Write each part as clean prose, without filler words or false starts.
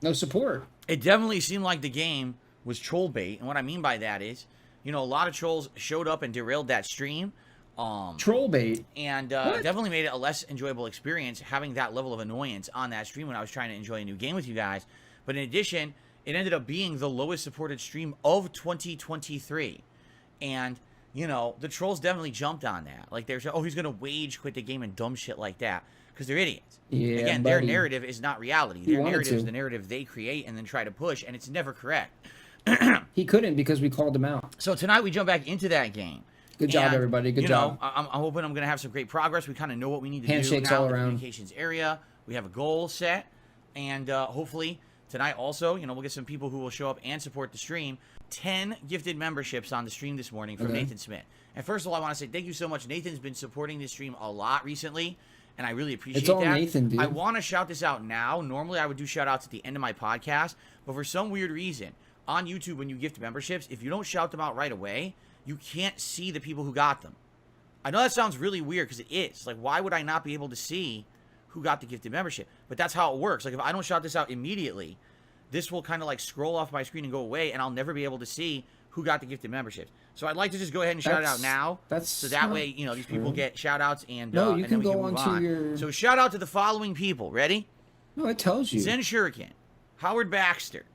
No support. It definitely seemed like the game was troll bait. And what I mean by that is, you know, a lot of trolls showed up and derailed that stream. Troll bait. And definitely made it a less enjoyable experience having that level of annoyance on that stream when I was trying to enjoy a new game with you guys. But in addition, it ended up being the lowest supported stream of 2023. And, you know, the trolls definitely jumped on that. Like, they're saying, oh, he's going to wage quit the game and dumb shit like that. Because they're idiots. Yeah, Again, buddy. their narrative is not reality. Their narrative is the narrative they create and then try to push, and it's never correct. He couldn't because we called him out. So tonight we jump back into that game. Good job, everybody. Good job. I'm hoping I'm going to have some great progress. We kind of know what we need to Handshakes do now all in the around. communications area. We have a goal set. And hopefully tonight also, you know, we'll get some people who will show up and support the stream. 10 gifted memberships on the stream this morning from Nathan Smith. And first of all, I want to say thank you so much. Nathan's been supporting this stream a lot recently, and I really appreciate that. It's all Nathan, dude. I want to shout this out now. Normally, I would do shout-outs at the end of my podcast, but for some weird reason, on YouTube, when you gift memberships, if you don't shout them out right away, you can't see the people who got them. I know that sounds really weird because it is. Like, why would I not be able to see who got the gifted membership? But that's how it works. Like, if I don't shout this out immediately, this will kind of like scroll off my screen and go away, and I'll never be able to see who got the gifted membership. So I'd like to just go ahead and shout it out now. So that way, you know, these people get shout outs and no, you and can then we go can move on to on. your... So shout out to the following people. Ready? No, it tells you. Zen Shuriken, Howard Baxter,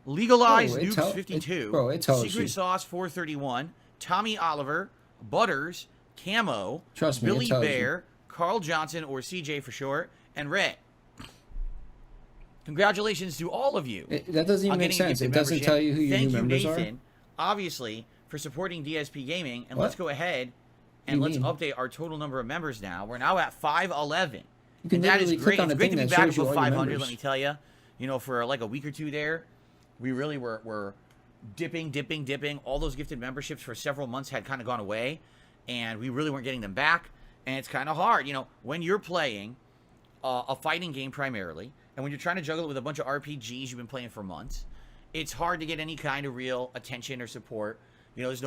Legalized Oh, it Nukes 52, bro, it tells Secret you. Sauce 431, Tommy Oliver, Butters, Camo, Trust me, it Billy tells Bear, Carl Johnson, or CJ for short, and Ray. Congratulations to all of you. That doesn't even make sense. It doesn't tell you who your new members are. Thank you, Nathan, obviously, for supporting DSP Gaming. And What? let's go ahead and let's update our total number of members now. We're now at 511. And that is great. It's great to be back above 500, let me tell you. You know, for like a week or two there, we really were dipping. All those gifted memberships for several months had kind of gone away, and we really weren't getting them back. And it's kind of hard, you know, when you're playing a fighting game primarily, and when you're trying to juggle it with a bunch of RPGs you've been playing for months, it's hard to get any kind of real attention or support. You know, there's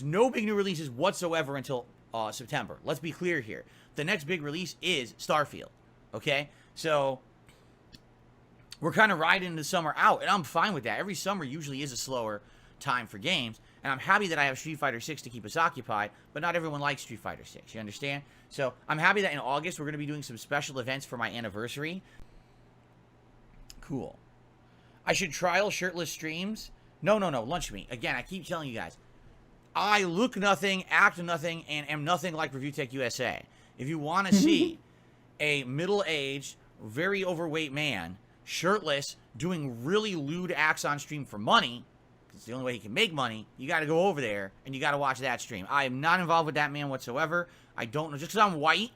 no big new releases whatsoever until September. Let's be clear here. The next big release is Starfield. Okay? So we're kind of riding the summer out, and I'm fine with that. Every summer usually is a slower time for games, and I'm happy that I have Street Fighter 6 to keep us occupied, but not everyone likes Street Fighter 6. You understand? So I'm happy that in August we're going to be doing some special events for my anniversary. Cool. I should trial shirtless streams? No, lunch meat. Again, I keep telling you guys, I look nothing, act nothing, and am nothing like Review Tech USA. If you want to see a middle-aged, very overweight man, shirtless, doing really lewd acts on stream for money, because it's the only way he can make money, you got to go over there, and you got to watch that stream. I am not involved with that man whatsoever. I don't know. Just because I'm white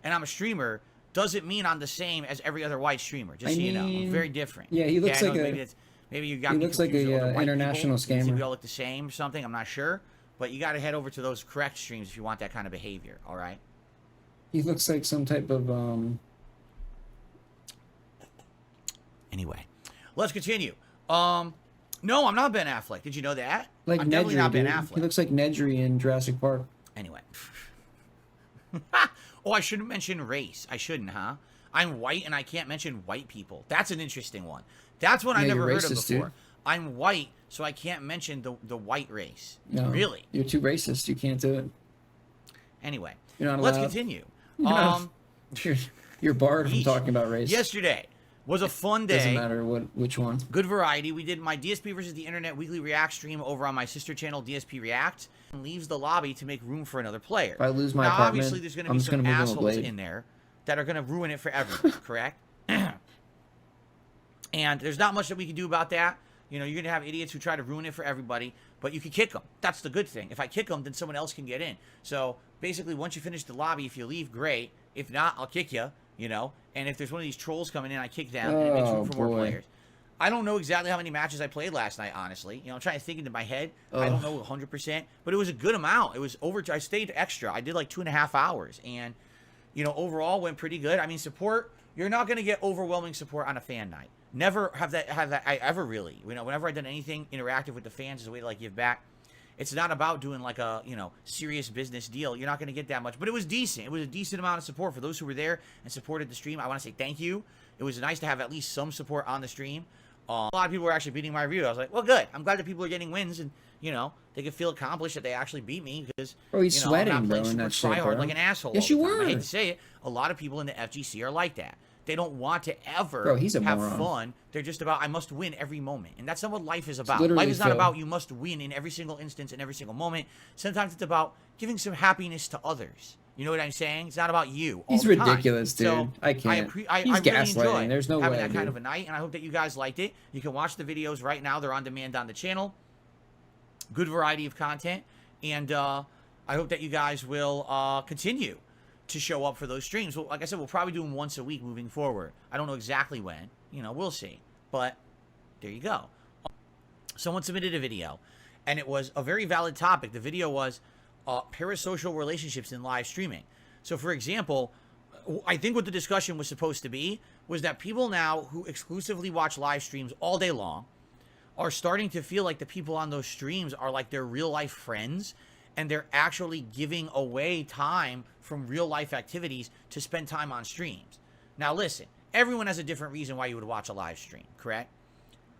and I'm a streamer doesn't mean I'm the same as every other white streamer. Just so you know, I'm very different. Yeah, he looks like maybe you got he me looks like confused with a other white international people. scammer. We all look the same or something. I'm not sure, but you got to head over to those correct streams if you want that kind of behavior. All right. He looks like some type of Anyway, let's continue. No, I'm not Ben Affleck. Did you know that? like I'm Nedry, definitely not Ben dude. Affleck. He looks like Nedry in Jurassic Park. Anyway. Oh, I shouldn't mention race. I shouldn't, huh? I'm white and I can't mention white people. That's an interesting one. That's one I never heard of before. Dude. I'm white, so I can't mention the white race. No, really? You're too racist. You can't do it. Anyway, You're not let's allowed. continue. You're barred from talking about race. Yesterday was a fun day. Doesn't matter which one. Good variety. We did my DSP versus the Internet weekly React stream over on my sister channel, DSP React, and leaves the lobby to make room for another player. If I lose my now, apartment, obviously, there's going to I'm be just some gonna move assholes Blade. in there that are going to ruin it for everyone, correct? And there's not much that we can do about that. You know, you're going to have idiots who try to ruin it for everybody, but you can kick them. That's the good thing. If I kick them, then someone else can get in. So basically, once you finish the lobby, if you leave, great. If not, I'll kick you, you know. And if there's one of these trolls coming in, I kick them, and it makes room for more players. I don't know exactly how many matches I played last night, honestly. You know, I'm trying to think into my head. I don't know 100%, but it was a good amount. It was over. I stayed extra. I did like 2.5 hours, and you know, overall went pretty good. I mean, support. You're not going to get overwhelming support on a fan night. Never have that I ever really. You know, whenever I've done anything interactive with the fans as a way to like give back, it's not about doing like a, you know, serious business deal. You're not going to get that much, but it was decent. It was a decent amount of support for those who were there and supported the stream. I want to say thank you. It was nice to have at least some support on the stream. A lot of people were actually beating my review. I was like, well, good. I'm glad that people are getting wins, and they can feel accomplished that they actually beat me because he's sweating, I'm not playing bro, super try hard like an asshole. Yes, you were. I hate to say it. A lot of people in the FGC are like that. They don't want to ever have moron. Fun. They're just about, I must win every moment. And that's not what life is about. Life is not about you must win in every single instance, in every single moment. Sometimes it's about giving some happiness to others. You know what I'm saying? It's not about you. He's ridiculous, dude. So I can't. He's really gaslighting. There's no having way, that kind of a night, and I hope that you guys liked it. You can watch the videos right now. They're on demand on the channel. Good variety of content. And I hope that you guys will continue to show up for those streams. Well, like I said, we'll probably do them once a week moving forward. I don't know exactly when. We'll see. But there you go. Someone submitted a video, and it was a very valid topic. The video was parasocial relationships in live streaming. So, for example, I think what the discussion was supposed to be was that people now who exclusively watch live streams all day long are starting to feel like the people on those streams are like their real life friends, and they're actually giving away time from real life activities to spend time on streams. Now listen, everyone has a different reason why you would watch a live stream, correct?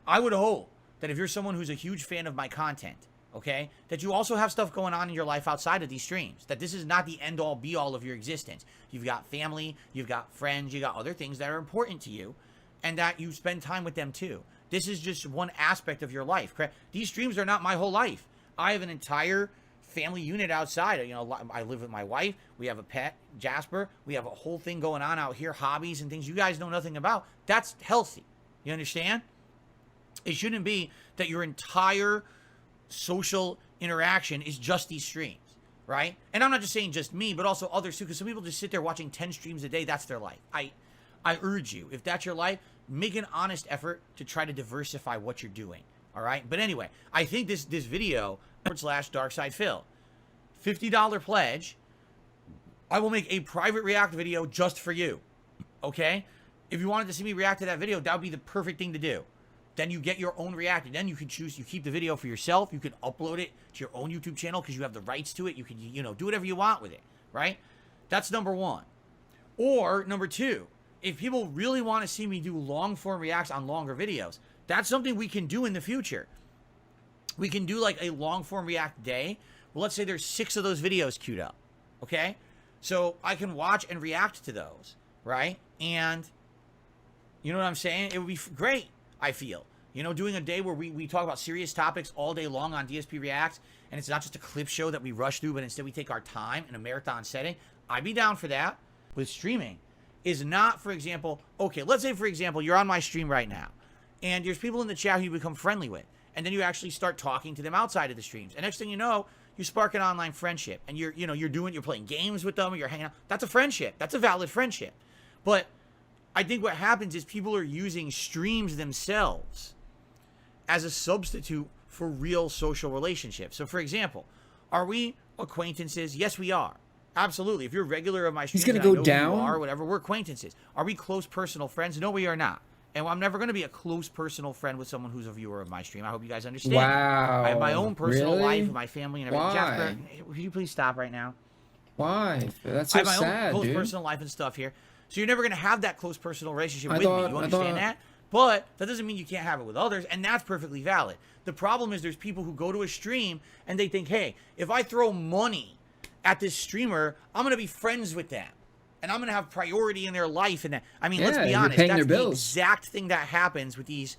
I would hope that if you're someone who's a huge fan of my content, okay, that you also have stuff going on in your life outside of these streams, that this is not the end all be all of your existence. You've got family, you've got friends, you got other things that are important to you, and that you spend time with them too. This is just one aspect of your life, correct? These streams are not my whole life. I have an entire family unit outside. I live with my wife. We have a pet, Jasper. We have a whole thing going on out here, hobbies and things you guys know nothing about. That's healthy. You understand? It shouldn't be that your entire social interaction is just these streams, right? And I'm not just saying just me, but also others too, because some people just sit there watching 10 streams a day. That's their life. I urge you, if that's your life, make an honest effort to try to diversify what you're doing. All right. But anyway, I think this video / darksydephil, $50 pledge. I will make a private react video just for you. Okay. If you wanted to see me react to that video, that would be the perfect thing to do. Then you get your own react, and then you can choose. You keep the video for yourself. You can upload it to your own YouTube channel because you have the rights to it. You can, do whatever you want with it. Right. That's number one. Or number two, if people really want to see me do long form reacts on longer videos, that's something we can do in the future. We can do like a long form react day. Well, let's say there's 6 of those videos queued up. Okay. So I can watch and react to those. Right. And you know what I'm saying? It would be great. I feel, doing a day where we talk about serious topics all day long on DSP Reacts, and it's not just a clip show that we rush through, but instead we take our time in a marathon setting. I'd be down for that. With streaming is not, for example, okay, let's say, for example, you're on my stream right now, and there's people in the chat who you become friendly with, and then you actually start talking to them outside of the streams. And next thing you know, you spark an online friendship, and you're playing games with them, or you're hanging out. That's a friendship. That's a valid friendship. But I think what happens is people are using streams themselves as a substitute for real social relationships. So, for example, are we acquaintances? Yes, we are. Absolutely. If you're a regular of my streams, he's going to go down. Who you are, whatever, we're acquaintances. Are we close personal friends? No, we are not. And I'm never going to be a close personal friend with someone who's a viewer of my stream. I hope you guys understand. Wow. I have my own personal really? life with my family and everything. Why? Jasper, could you please stop right now? Why? That's so I have my sad, own close dude. personal life and stuff here. So you're never going to have that close personal relationship with me. You understand that? But that doesn't mean you can't have it with others, and that's perfectly valid. The problem is there's people who go to a stream and they think, hey, if I throw money at this streamer, I'm going to be friends with them. And I'm going to have priority in their life. And that, I mean, let's be honest. That's the exact thing that happens with these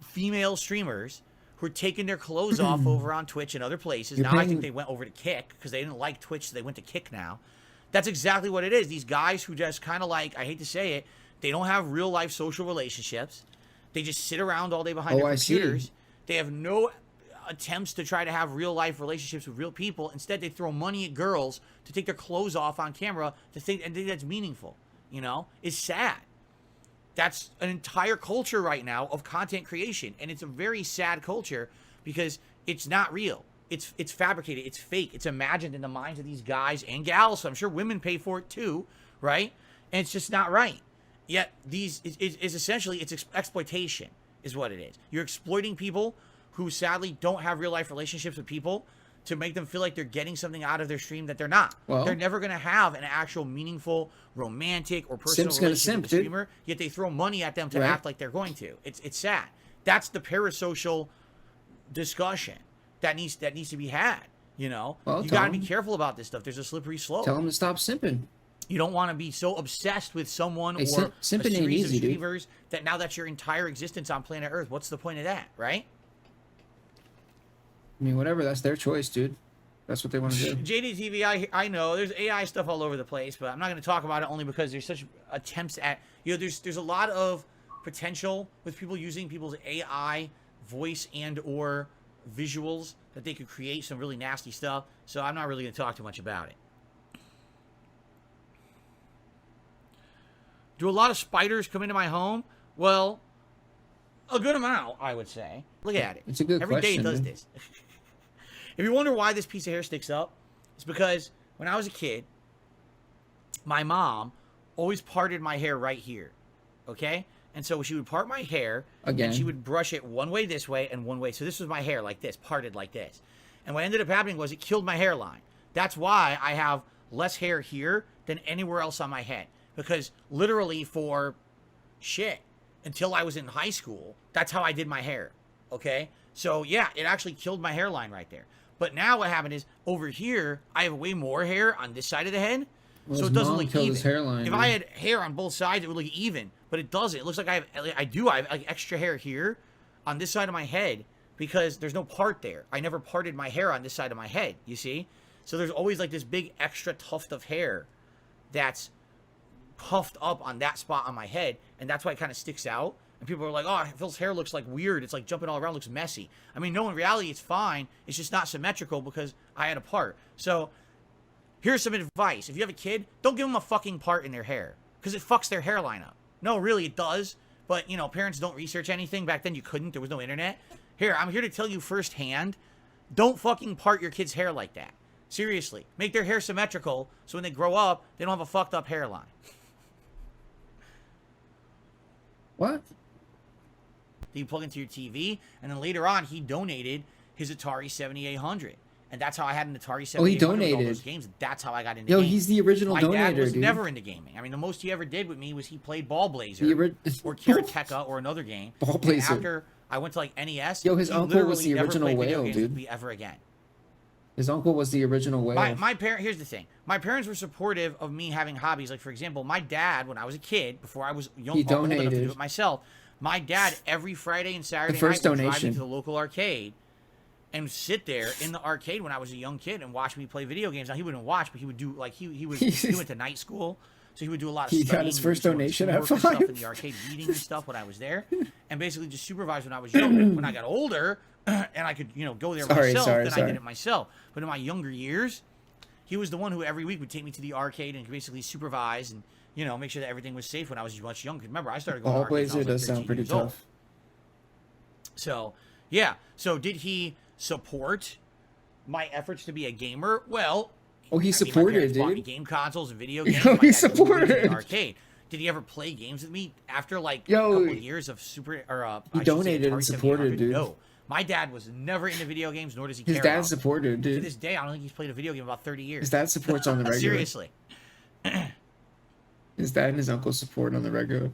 female streamers who are taking their clothes off over on Twitch and other places. Now I think they went over to Kick because they didn't like Twitch, so they went to Kick now. That's exactly what it is. These guys who just kind of like, I hate to say it, they don't have real life social relationships. They just sit around all day behind their computers. They have no attempts to try to have real life relationships with real people. Instead, they throw money at girls to take their clothes off on camera to think that's meaningful. It's sad. That's an entire culture right now of content creation, and it's a very sad culture because it's not real. It's fabricated. It's fake. It's imagined in the minds of these guys and gals. So I'm sure women pay for it too, right? And it's just not right. Yet it's essentially exploitation is what it is. You're exploiting people who sadly don't have real life relationships with people to make them feel like they're getting something out of their stream that they're not. Well, they're never going to have an actual meaningful, romantic, or personal relationship with the streamer, yet they throw money at them to act like they're going to. It's sad. That's the parasocial discussion that needs to be had. You know, well, you got to be careful about this stuff. There's a slippery slope. Tell them to stop simping. You don't want to be so obsessed with someone or simping a series ain't easy, of streamers that now that's your entire existence on planet Earth. What's the point of that, right? I mean, whatever. That's their choice, dude. That's what they want to do. JDTV, I know there's AI stuff all over the place, but I'm not going to talk about it only because there's such attempts at, you know, there's a lot of potential with people using people's AI voice and or visuals that they could create some really nasty stuff. So I'm not really going to talk too much about it. Do a lot of spiders come into my home? Well, a good amount, I would say. Look at it. It's a good Every question. Every day it does this. If you wonder why this piece of hair sticks up, it's because when I was a kid, my mom always parted my hair right here. Okay? And so she would part my hair, and she would brush it one way this way and one way. So this was my hair like this, parted like this. And what ended up happening was it killed my hairline. That's why I have less hair here than anywhere else on my head. Because literally for shit, until I was in high school, that's how I did my hair. Okay? So yeah, it actually killed my hairline right there. But now what happened is, over here, I have way more hair on this side of the head. Well, so it doesn't look even. Hairline, if I had hair on both sides, it would look even. But it doesn't. It looks like I have like extra hair here on this side of my head because there's no part there. I never parted my hair on this side of my head, you see? So there's always like this big extra tuft of hair that's puffed up on that spot on my head, and that's why it kind of sticks out. And people are like, oh, Phil's hair looks like weird. It's like jumping all around, looks messy. I mean, no, in reality, it's fine. It's just not symmetrical because I had a part. So here's some advice. If you have a kid, don't give them a fucking part in their hair because it fucks their hairline up. No, really, it does. But, you know, parents don't research anything. Back then, you couldn't. There was no internet. Here, I'm here to tell you firsthand, don't fucking part your kid's hair like that. Seriously. Make their hair symmetrical so when they grow up, they don't have a fucked up hairline. What? You plug into your TV, and then later on, he donated his Atari 7800. And that's how I had an Atari 7800 he donated with all those games. That's how I got into gaming. He's the original donator, My dad was dude. never into gaming. I mean, the most he ever did with me was he played Ball Blazer or Karateka or another game. Ball Blazer. And after I went to like NES, his uncle was the original whale, dude. With me ever again. His uncle was the original whale. My parents. Here's the thing. My parents were supportive of me having hobbies. Like, for example, my dad, when I was a kid, before I was young, old enough to do it myself, my dad every Friday and Saturday night would drive me to the local arcade and sit there in the arcade when I was a young kid and watch me play video games. Now he wouldn't watch, but he would do like he went to night school, so he would do a lot of. He studying. got his first donation at 5. Stuff in the arcade, reading and stuff when I was there, and basically just supervised when I was younger. When I got older, and I could go there myself, then I did it myself. But in my younger years, he was the one who every week would take me to the arcade and basically supervise and make sure that everything was safe when I was much younger. Remember, I started going to arcades when I was does sound pretty tough. So, yeah. So, did he support my efforts to be a gamer? Well, he supported, dude. Bought me game consoles and video games. He supported the arcade. Did he ever play games with me after a couple of years of he donated and supported, dude. No, my dad was never into video games, nor does he care. His dad supported, dude. To this day, I don't think he's played a video game in about 30 years. His dad supports on the regular. Seriously. His dad and his uncle support on the regular.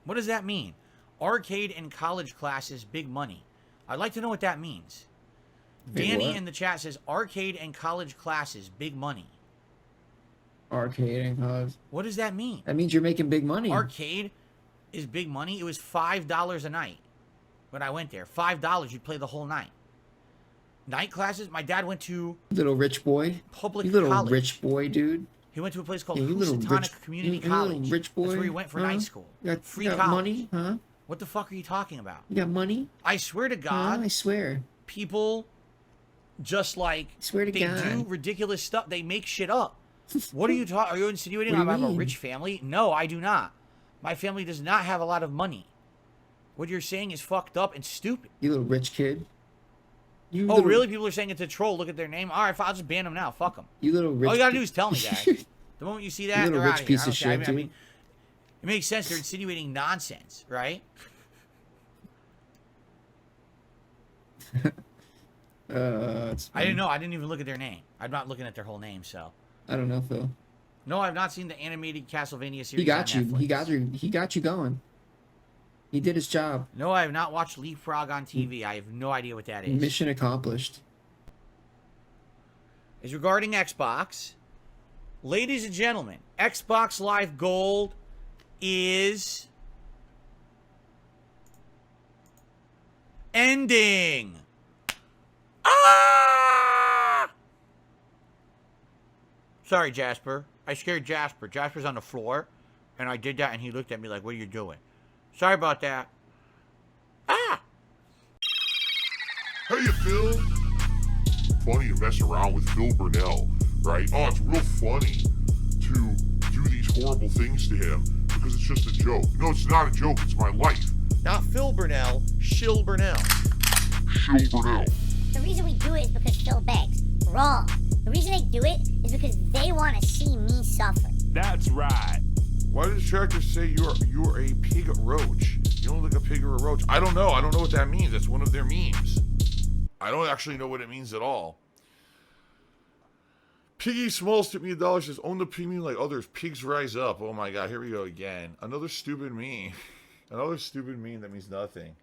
What does that mean? Arcade and college classes, big money. I'd like to know what that means. Danny in the chat says arcade and college classes, big money. Arcade and college. What does that mean? That means you're making big money. Arcade is big money. It was $5 a night when I went there. $5, you'd play the whole night. Night classes, my dad went to... Little rich boy. Public you little college. Rich boy, dude. He went to a place called Housatonic Community College. Little rich boy. That's where he went for night school. Free college. Money, huh? What the fuck are you talking about? You got money? I swear to God. I swear. People just they do ridiculous stuff. They make shit up. What are you talking? Are you insinuating I have a rich family? No, I do not. My family does not have a lot of money. What you're saying is fucked up and stupid. You little rich kid. Really? People are saying it's a troll. Look at their name. All right, I'll just ban them now. Fuck them. You little rich. All you gotta do is tell me that. The moment you see that, you little they're rich out piece of here. of shit, dude. It makes sense. They're insinuating nonsense, right? I didn't know. I didn't even look at their name. I'm not looking at their whole name, so. I don't know, Phil. No, I've not seen the animated Castlevania series. He got on you. Netflix. He got you going. He did his job. No, I have not watched Leapfrog on TV. I have no idea what that is. Mission accomplished. Is regarding Xbox. Ladies and gentlemen, Xbox Live Gold is ending. Ah! Sorry, Jasper. I scared Jasper. Jasper's on the floor, and I did that, and he looked at me like, what are you doing? Sorry about that. Ah! Hey, Phil. Funny to mess around with Phil Burnell, right? Oh, it's real funny to do these horrible things to him because it's just a joke. No, it's not a joke. It's my life. Not Phil Burnell, Shill Burnell. Shill Burnell. The reason we do it is because Phil begs. Wrong. The reason they do it is because they want to see me suffer. That's right. Why did Tractor say you're a pig roach? You don't look like a pig or a roach. I don't know. I don't know what that means. That's one of their memes. I don't actually know what it means at all. Piggy Smalls took me $1, says, own the premium like others. Pigs rise up. Oh my god, here we go again. Another stupid meme. Another stupid meme that means nothing.